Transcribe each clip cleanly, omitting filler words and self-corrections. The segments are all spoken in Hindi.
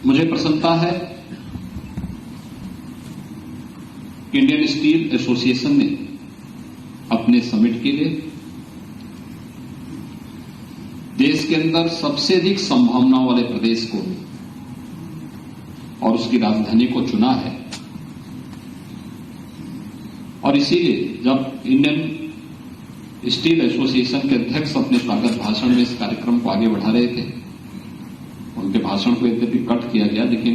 मुझे प्रसन्नता है कि इंडियन स्टील एसोसिएशन ने अपने समिट के लिए देश के अंदर सबसे अधिक संभावनाओं वाले प्रदेश को और उसकी राजधानी को चुना है। और इसीलिए जब इंडियन स्टील एसोसिएशन के अध्यक्ष अपने स्वागत भाषण में इस कार्यक्रम को आगे बढ़ा रहे थे, उनके भाषण को यद्यपि कट किया गया, लेकिन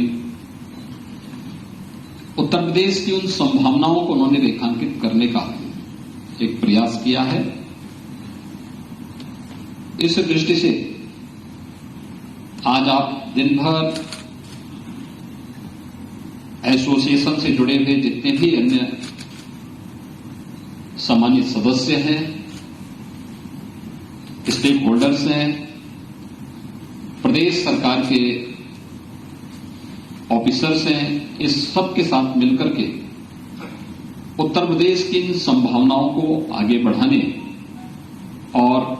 उत्तर प्रदेश की उन संभावनाओं को उन्होंने रेखांकित करने का एक प्रयास किया है। इस दृष्टि से आज आप दिन भर एसोसिएशन से जुड़े हुए जितने भी अन्य सम्मानित सदस्य हैं, स्टेक होल्डर्स हैं, प्रदेश सरकार के ऑफिसर्स हैं, इस सब के साथ मिलकर के उत्तर प्रदेश की इन संभावनाओं को आगे बढ़ाने और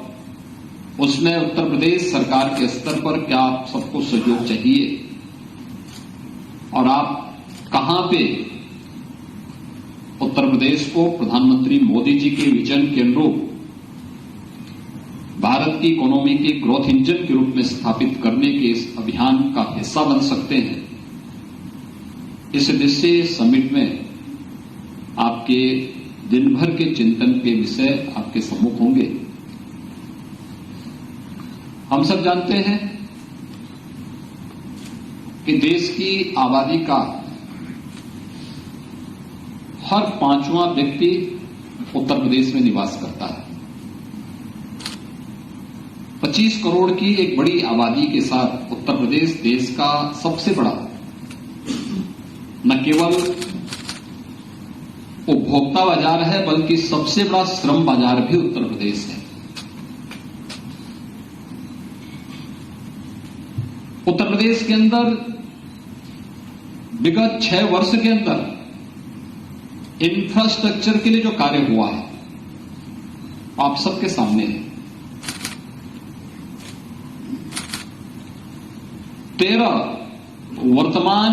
उसमें उत्तर प्रदेश सरकार के स्तर पर क्या आप सबको सहयोग चाहिए और आप कहां पे उत्तर प्रदेश को प्रधानमंत्री मोदी जी के विजन के अनुरूप भारत की इकोनॉमी के ग्रोथ इंजन के रूप में स्थापित करने के इस अभियान का हिस्सा बन सकते हैं, इस दृष्टि समिट में आपके दिन भर के चिंतन के विषय आपके सम्मुख होंगे। हम सब जानते हैं कि देश की आबादी का हर 5वां व्यक्ति उत्तर प्रदेश में निवास करता है। 25 करोड़ की एक बड़ी आबादी के साथ उत्तर प्रदेश देश का सबसे बड़ा न केवल उपभोक्ता बाजार है बल्कि सबसे बड़ा श्रम बाजार भी उत्तर प्रदेश है। उत्तर प्रदेश के अंदर विगत 6 वर्ष के अंदर इंफ्रास्ट्रक्चर के लिए जो कार्य हुआ है आप सबके सामने है। 13 वर्तमान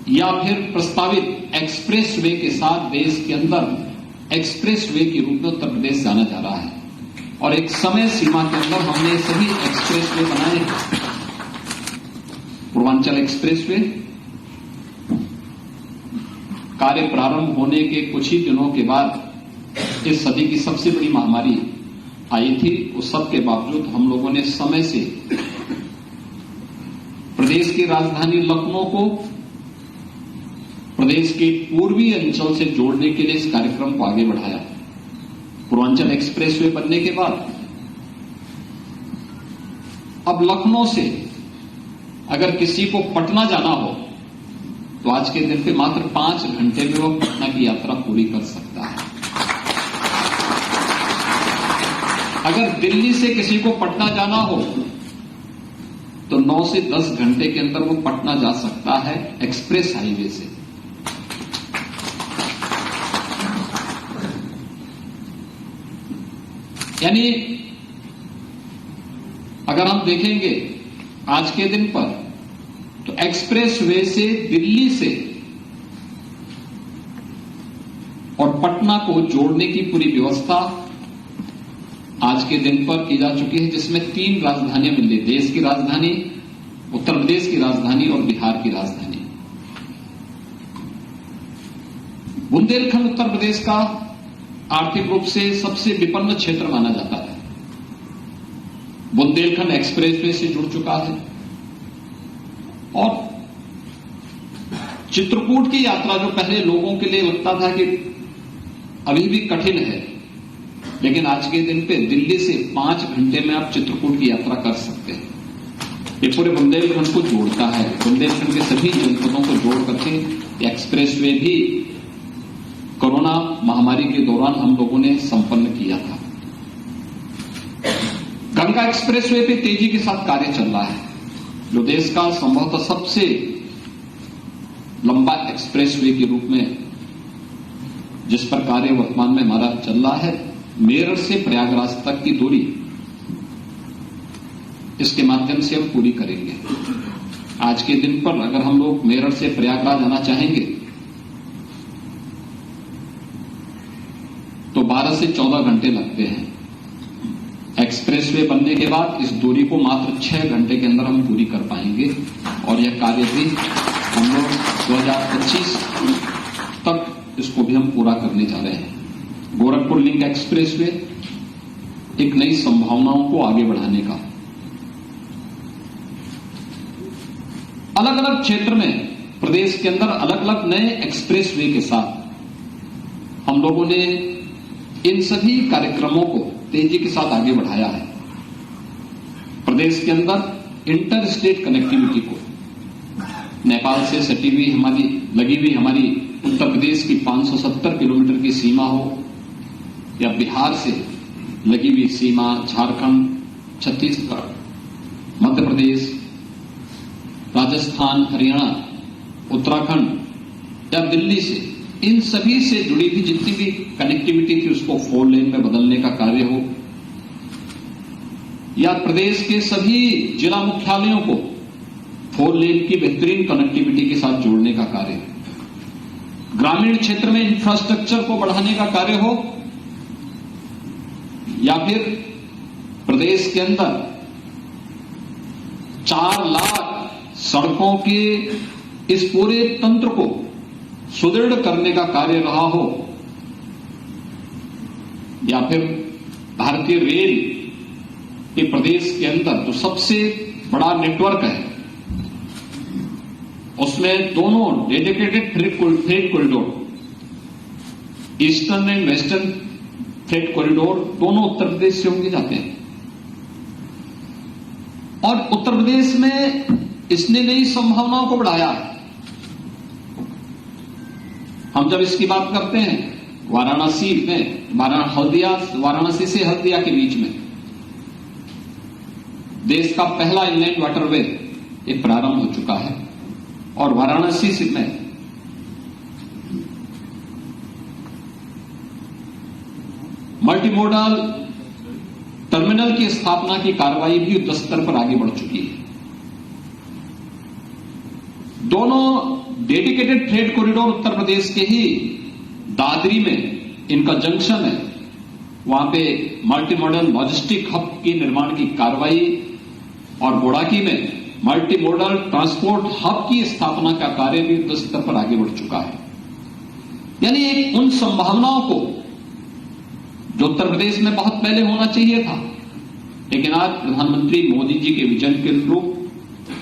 या फिर प्रस्तावित एक्सप्रेस वे के साथ देश के अंदर एक्सप्रेस वे के रूप में उत्तर प्रदेश जाना जा रहा है और एक समय सीमा के अंदर हमने सभी एक्सप्रेस वे बनाए हैं। पूर्वांचल एक्सप्रेस वे कार्य प्रारंभ होने के कुछ ही दिनों के बाद इस सदी की सबसे बड़ी महामारी आई थी। उस सब के बावजूद हम लोगों ने समय से प्रदेश की राजधानी लखनऊ को प्रदेश के पूर्वी अंचल से जोड़ने के लिए इस कार्यक्रम को आगे बढ़ाया। पूर्वांचल एक्सप्रेसवे बनने के बाद अब लखनऊ से अगर किसी को पटना जाना हो तो आज के दिन पे मात्र 5 घंटे में वो पटना की यात्रा पूरी कर सकता है। अगर दिल्ली से किसी को पटना जाना हो तो 9 से 10 घंटे के अंदर वो पटना जा सकता है एक्सप्रेस हाईवे से। यानी अगर हम देखेंगे आज के दिन पर तो एक्सप्रेस वे से दिल्ली से और पटना को जोड़ने की पूरी व्यवस्था आज के दिन पर की जा चुकी है, जिसमें 3 राजधानियां मिल रही, देश की राजधानी, उत्तर प्रदेश की राजधानी और बिहार की राजधानी। बुंदेलखंड उत्तर प्रदेश का आर्थिक रूप से सबसे विपन्न क्षेत्र माना जाता है। बुंदेलखंड एक्सप्रेसवे से जुड़ चुका है और चित्रकूट की यात्रा जो पहले लोगों के लिए लगता था कि अभी भी कठिन है, लेकिन आज के दिन पे दिल्ली से 5 घंटे में आप चित्रकूट की यात्रा कर सकते हैं। ये पूरे बुंदेलखंड को जोड़ता है। बुंदेलखंड के सभी जनपदों को जोड़ करके एक्सप्रेसवे भी कोरोना महामारी के दौरान हम लोगों ने संपन्न किया था। गंगा एक्सप्रेसवे पे तेजी के साथ कार्य चल रहा है, जो देश का संभवतः सबसे लंबा एक्सप्रेसवे के रूप में जिस पर कार्य वर्तमान में हमारा चल रहा है। मेरठ से प्रयागराज तक की दूरी इसके माध्यम से हम पूरी करेंगे। आज के दिन पर अगर हम लोग मेरठ से प्रयागराज आना चाहेंगे तो 12 से 14 घंटे लगते हैं। एक्सप्रेसवे बनने के बाद इस दूरी को मात्र 6 घंटे के अंदर हम पूरी कर पाएंगे और यह कार्य भी हम लोग 2025 तक इसको भी हम पूरा करने जा रहे हैं। गोरखपुर लिंक एक्सप्रेसवे एक नई संभावनाओं को आगे बढ़ाने का, अलग अलग क्षेत्र में प्रदेश के अंदर अलग अलग नए एक्सप्रेसवे के साथ हम लोगों ने इन सभी कार्यक्रमों को तेजी के साथ आगे बढ़ाया है। प्रदेश के अंदर इंटर स्टेट कनेक्टिविटी को, नेपाल से सटी हुई हमारी लगी हुई हमारी उत्तर प्रदेश की 570 किलोमीटर की सीमा हो या बिहार से लगी हुई सीमा, झारखंड, छत्तीसगढ़, मध्य प्रदेश, राजस्थान, हरियाणा, उत्तराखंड या दिल्ली से, इन सभी से जुड़ी हुई जितनी भी कनेक्टिविटी थी उसको 4 लेन में बदलने का कार्य हो, या प्रदेश के सभी जिला मुख्यालयों को 4 लेन की बेहतरीन कनेक्टिविटी के साथ जोड़ने का कार्य हो, ग्रामीण क्षेत्र में इंफ्रास्ट्रक्चर को बढ़ाने का कार्य हो, या फिर प्रदेश के अंदर 4 लाख सड़कों के इस पूरे तंत्र को सुदृढ़ करने का कार्य रहा हो, या फिर भारतीय रेल के प्रदेश के अंदर जो सबसे बड़ा नेटवर्क है उसमें दोनों dedicated freight corridor, eastern and western freight corridor दोनों उत्तर प्रदेश से होंगे जाते हैं। और उत्तर प्रदेश में इसने नई संभावनाओं को बढ़ाया है। हम जब इसकी बात करते हैं वाराणसी में, वाराणसी से हल्दिया के बीच में देश का पहला इनलैंड वाटरवे ये प्रारंभ हो चुका है और वाराणसी से में मल्टीमोडल टर्मिनल की स्थापना की कार्रवाई भी युद्ध स्तर पर आगे बढ़ चुकी है। दोनों dedicated freight corridor Uttar Pradesh के ही दादरी में इनका जंक्शन है, वहां पे मल्टी मॉडल लॉजिस्टिक हब की निर्माण की कार्रवाई और बोड़ाकी में मल्टी मॉडल ट्रांसपोर्ट हब की स्थापना का कार्य भी युद्ध स्तर पर आगे बढ़ चुका है। यानी एक उन संभावनाओं को जो उत्तर प्रदेश में बहुत पहले होना चाहिए था, लेकिन आज प्रधानमंत्री मोदी जी के विजन के अनुरूप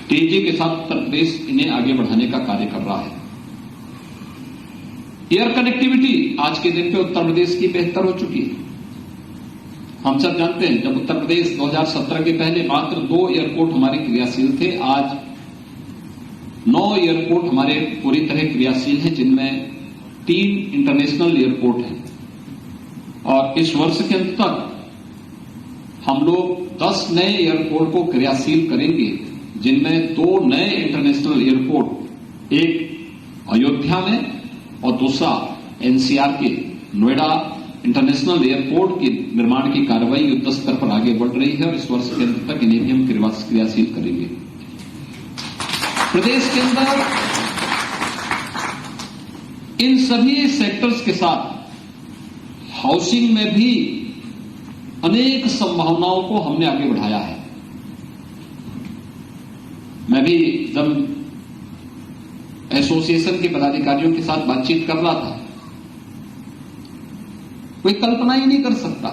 तेजी के साथ उत्तर प्रदेश इन्हें आगे बढ़ाने का कार्य कर रहा है। एयर कनेक्टिविटी आज के दिन पे उत्तर प्रदेश की बेहतर हो चुकी है। हम सब जानते हैं जब उत्तर प्रदेश 2017 के पहले मात्र 2 एयरपोर्ट हमारे क्रियाशील थे, आज 9 एयरपोर्ट हमारे पूरी तरह क्रियाशील हैं, जिनमें 3 इंटरनेशनल एयरपोर्ट हैं। और इस वर्ष के अंत तक हम लोग 10 नए एयरपोर्ट को क्रियाशील करेंगे, जिनमें 2 नए इंटरनेशनल एयरपोर्ट, एक अयोध्या में और दूसरा एनसीआर के नोएडा इंटरनेशनल एयरपोर्ट के निर्माण की कार्रवाई युद्ध स्तर पर आगे बढ़ रही है और इस वर्ष के अंत तक इन्हें भी हम क्रियाशील करेंगे। प्रदेश के अंदर इन सभी सेक्टर्स के साथ हाउसिंग में भी अनेक संभावनाओं को हमने आगे बढ़ाया है। मैं भी जब एसोसिएशन के पदाधिकारियों के साथ बातचीत कर रहा था, कोई कल्पना ही नहीं कर सकता,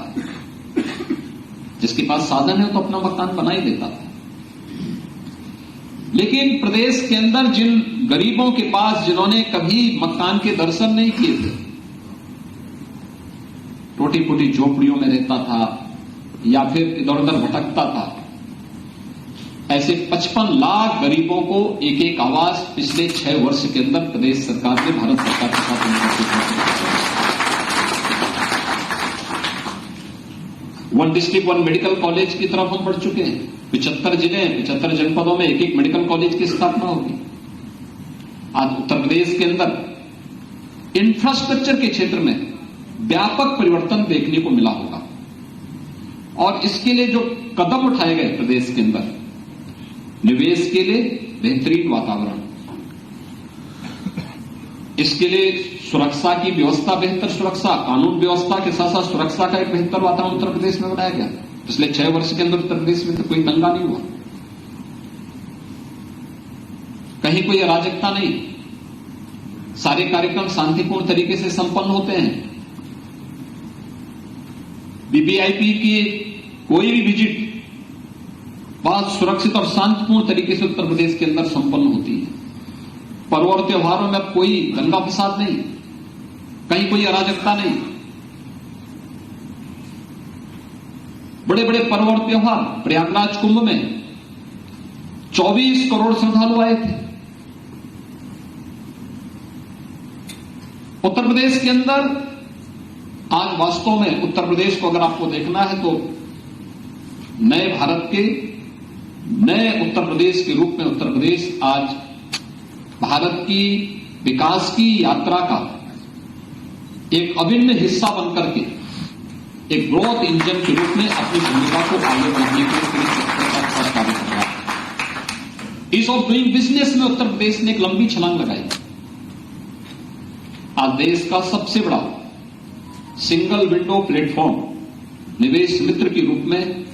जिसके पास साधन है तो अपना मकान बना ही देता था। लेकिन प्रदेश के अंदर जिन गरीबों के पास जिन्होंने कभी मकान के दर्शन नहीं किए थे, टूटी फूटी झोपड़ियों में रहता था या फिर इधर उधर भटकता था, ऐसे 55 लाख गरीबों को एक एक आवास पिछले 6 वर्ष के अंदर प्रदेश सरकार ने भारत सरकार के साथ वन डिस्ट्रिक्ट 1 मेडिकल कॉलेज की तरफ हम बढ़ चुके हैं। 75 जिले हैं, 75 जनपदों में एक मेडिकल कॉलेज की स्थापना होगी। आज उत्तर प्रदेश के अंदर इंफ्रास्ट्रक्चर के क्षेत्र में व्यापक परिवर्तन देखने को मिला होगा और इसके लिए जो कदम उठाए गए प्रदेश के अंदर निवेश के लिए, बेहतरीन वातावरण। इसके लिए सुरक्षा की व्यवस्था, बेहतर सुरक्षा, कानून व्यवस्था के साथ साथ सुरक्षा का एक बेहतर वातावरण उत्तर प्रदेश में बनाया गया। पिछले 6 वर्ष के अंदर उत्तर प्रदेश में तो कोई दंगा नहीं हुआ, कहीं कोई अराजकता नहीं, सारे कार्यक्रम शांतिपूर्ण तरीके से संपन्न होते हैं। वीवीआईपी की कोई भी विजिट बहुत सुरक्षित और शांतिपूर्ण तरीके से उत्तर प्रदेश के अंदर संपन्न होती है। पर्व और त्योहारों में अब कोई दंगा फसाद नहीं, कहीं कोई अराजकता नहीं। बड़े बड़े पर्व और त्योहार, प्रयागराज कुंभ में 24 करोड़ श्रद्धालु आए थे। उत्तर प्रदेश के अंदर आज वास्तव में उत्तर प्रदेश को अगर आपको देखना है तो नए भारत के, नए उत्तर प्रदेश के रूप में उत्तर प्रदेश आज भारत की विकास की यात्रा का एक अभिन्न हिस्सा बनकर के एक ग्रोथ इंजन के रूप में अपनी भूमिका को आगे बढ़ाने के लिए कार्य कर रहा है। ईज ऑफ डूइंग बिजनेस में उत्तर प्रदेश ने एक लंबी छलांग लगाई। आज देश का सबसे बड़ा सिंगल विंडो प्लेटफॉर्म निवेश मित्र के रूप में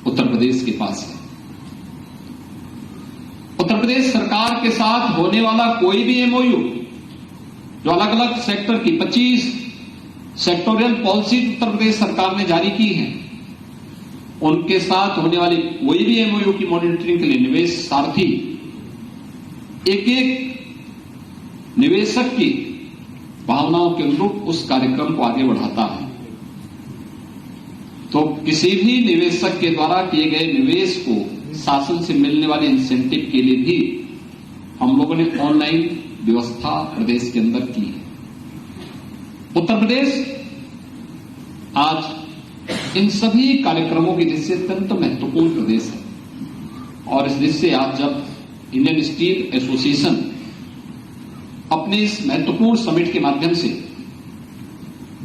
उत्तर प्रदेश के पास है। उत्तर प्रदेश सरकार के साथ होने वाला कोई भी एमओयू, जो अलग अलग सेक्टर की 25 सेक्टोरियल पॉलिसी उत्तर प्रदेश सरकार ने जारी की है, उनके साथ होने वाली कोई भी एमओयू की मॉनिटरिंग के लिए निवेश सारथी एक एक निवेशक की भावनाओं के अनुरूप उस कार्यक्रम को आगे बढ़ाता है। तो किसी भी निवेशक के द्वारा किए गए निवेश को शासन से मिलने वाले इंसेंटिव के लिए भी हम लोगों ने ऑनलाइन व्यवस्था प्रदेश के अंदर की है। उत्तर प्रदेश आज इन सभी कार्यक्रमों की दृष्टि से अत्यंत महत्वपूर्ण प्रदेश है और इस दृष्टि से आज जब इंडियन स्टील एसोसिएशन अपने इस महत्वपूर्ण समिट के माध्यम से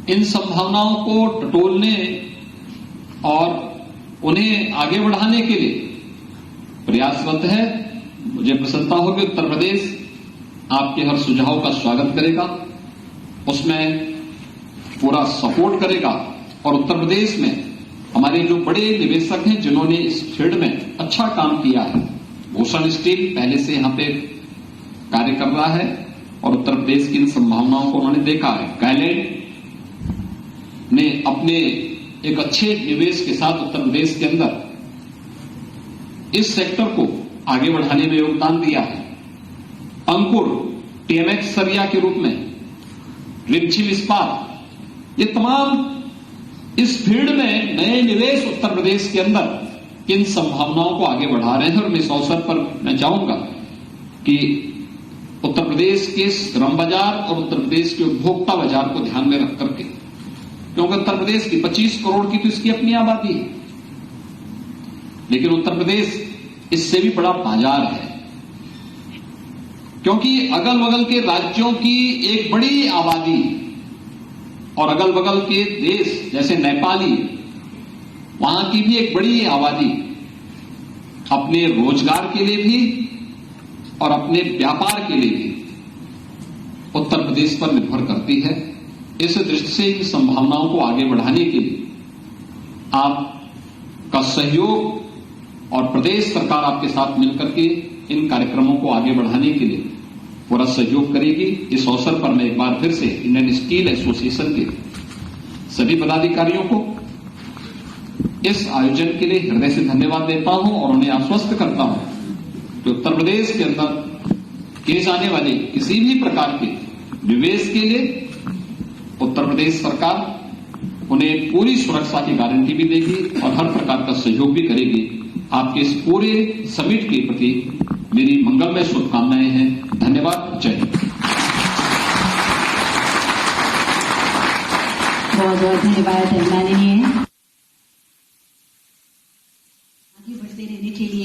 इन संभावनाओं को टटोलने और उन्हें आगे बढ़ाने के लिए प्रयासरत है, मुझे प्रसन्नता होगी उत्तर प्रदेश आपके हर सुझाव का स्वागत करेगा, उसमें पूरा सपोर्ट करेगा और उत्तर प्रदेश में हमारे जो बड़े निवेशक हैं जिन्होंने इस फील्ड में अच्छा काम किया है, भूषण स्टील पहले से यहां पे कार्य कर रहा है और उत्तर प्रदेश की इन संभावनाओं को उन्होंने देखा है। गायलैंड ने अपने एक अच्छे निवेश के साथ उत्तर प्रदेश के अंदर इस सेक्टर को आगे बढ़ाने में योगदान दिया है। अंकुर टीएमएक्स सरिया के रूप में, रिमझिम इस्पात, ये तमाम इस फील्ड में नए निवेश उत्तर प्रदेश के अंदर इन संभावनाओं को आगे बढ़ा रहे हैं और इस अवसर पर मैं चाहूंगा कि उत्तर प्रदेश के श्रम बाजार और उत्तर प्रदेश के उपभोक्ता बाजार को ध्यान में रख करके, क्योंकि उत्तर प्रदेश की 25 करोड़ की तो इसकी अपनी आबादी है, लेकिन उत्तर प्रदेश इससे भी बड़ा बाजार है क्योंकि अगल बगल के राज्यों की एक बड़ी आबादी और अगल बगल के देश जैसे नेपाली, वहां की भी एक बड़ी आबादी अपने रोजगार के लिए भी और अपने व्यापार के लिए भी उत्तर प्रदेश पर निर्भर करती है। इस दृष्टि से इन संभावनाओं को आगे बढ़ाने के लिए आपका सहयोग और प्रदेश सरकार आपके साथ मिलकर के इन कार्यक्रमों को आगे बढ़ाने के लिए पूरा सहयोग करेगी। इस अवसर पर मैं एक बार फिर से इंडियन स्टील एसोसिएशन के सभी पदाधिकारियों को इस आयोजन के लिए हृदय से धन्यवाद देता हूं और उन्हें आश्वस्त करता हूं कि उत्तर प्रदेश के अंदर किए जाने वाले किसी भी प्रकार के निवेश के लिए उत्तर प्रदेश सरकार उन्हें पूरी सुरक्षा की गारंटी भी देगी और हर प्रकार का सहयोग भी करेगी। आपके इस पूरे समिट के प्रति मेरी मंगलमय शुभकामनाएं हैं। धन्यवाद। जय हिंद। बहुत बहुत धन्यवाद माननीय। आगे बढ़ते रहने के लिए